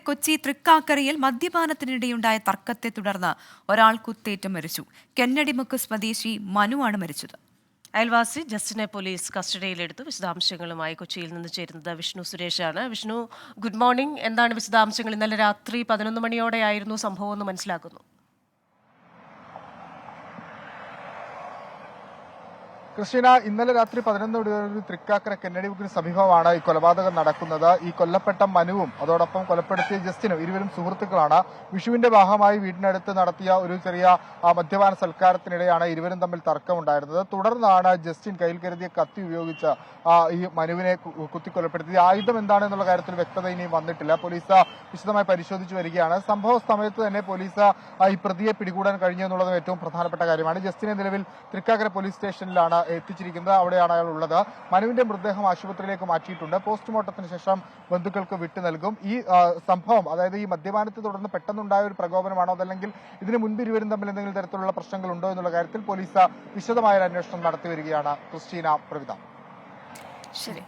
കൊച്ചി തൃക്കാക്കരയിൽ മദ്യപാനത്തിനിടെയുണ്ടായ തർക്കത്തെ തുടർന്ന് ഒരാൾ കുത്തേറ്റ് മരിച്ചു. കെന്നഡിമുക്ക് സ്വദേശി മനുവാണ് മരിച്ചത്. അയൽവാസി ജസ്റ്റിനെ പോലീസ് കസ്റ്റഡിയിലെടുത്തു. വിശദാംശങ്ങളുമായി കൊച്ചിയിൽ നിന്ന് ചേരുന്നത് വിഷ്ണു സുരേഷാണ്. Vishnu, good morning. എന്താണ് വിശദാംശങ്ങൾ? ഇന്നലെ രാത്രി 11 മണിയോടെയായിരുന്നു സംഭവം എന്ന് മനസ്സിലാക്കുന്നു. ക്രിസ്റ്റീന, ഇന്നലെ രാത്രി 11 തൃക്കാക്കര കെന്നഡിമുക്കിന് സമീപമാണ് ഈ കൊലപാതകം നടക്കുന്നത്. ഈ കൊല്ലപ്പെട്ട മനുവും അതോടൊപ്പം കൊലപ്പെടുത്തിയ ജസ്റ്റിനും ഇരുവരും സുഹൃത്തുക്കളാണ്. വിഷുവിന്റെ ഭാഗമായി വീടിനടുത്ത് നടത്തിയ ഒരു ചെറിയ മദ്യപാന സൽക്കാരത്തിനിടെയാണ് ഇരുവരും തമ്മിൽ തർക്കമുണ്ടായിരുന്നത്. തുടർന്നാണ് ജസ്റ്റിൻ കയ്യിൽ കരുതിയ കത്തി ഉപയോഗിച്ച് ഈ മനുവിനെ കുത്തിക്കൊലപ്പെടുത്തിയത്. ആയുധം എന്താണെന്നുള്ള കാര്യത്തിൽ വ്യക്തത ഇനിയും വന്നിട്ടില്ല. പോലീസ് വിശദമായി പരിശോധിച്ചു വരികയാണ്. സംഭവ സമയത്ത് തന്നെ പോലീസ് ഈ പ്രതിയെ പിടികൂടാൻ കഴിഞ്ഞു എന്നുള്ളതും ഏറ്റവും പ്രധാനപ്പെട്ട കാര്യമാണ്. ജസ്റ്റിനെ നിലവിൽ തൃക്കാക്കര പോലീസ് സ്റ്റേഷനിലാണ് എത്തിച്ചിരിക്കുന്നത്. അവിടെയാണ് അയാൾ ഉള്ളത്. മനുവിന്റെ മൃതദേഹം ആശുപത്രിയിലേക്ക് മാറ്റിയിട്ടുണ്ട്. പോസ്റ്റ്മോർട്ടത്തിന് ശേഷം ബന്ധുക്കൾക്ക് വിട്ടു നൽകും. ഈ സംഭവം, അതായത് ഈ മദ്യപാനത്തെ തുടർന്ന് പെട്ടെന്നുണ്ടായ ഒരു പ്രകോപനമാണോ, അതല്ലെങ്കിൽ ഇതിന് മുൻപ് ഇരുവരും തമ്മിൽ എന്തെങ്കിലും തരത്തിലുള്ള പ്രശ്നങ്ങൾ ഉണ്ടോ എന്നുള്ള കാര്യത്തിൽ പോലീസ് വിശദമായ ഒരു അന്വേഷണം നടത്തി വരികയാണ്. ക്രിസ്റ്റീന, പ്രവിത. ശരി,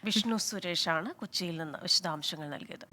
വിഷ്ണു സുരേഷാണ് കൊച്ചിയിൽ നിന്ന് വിശദാംശങ്ങൾ നൽകിയത്.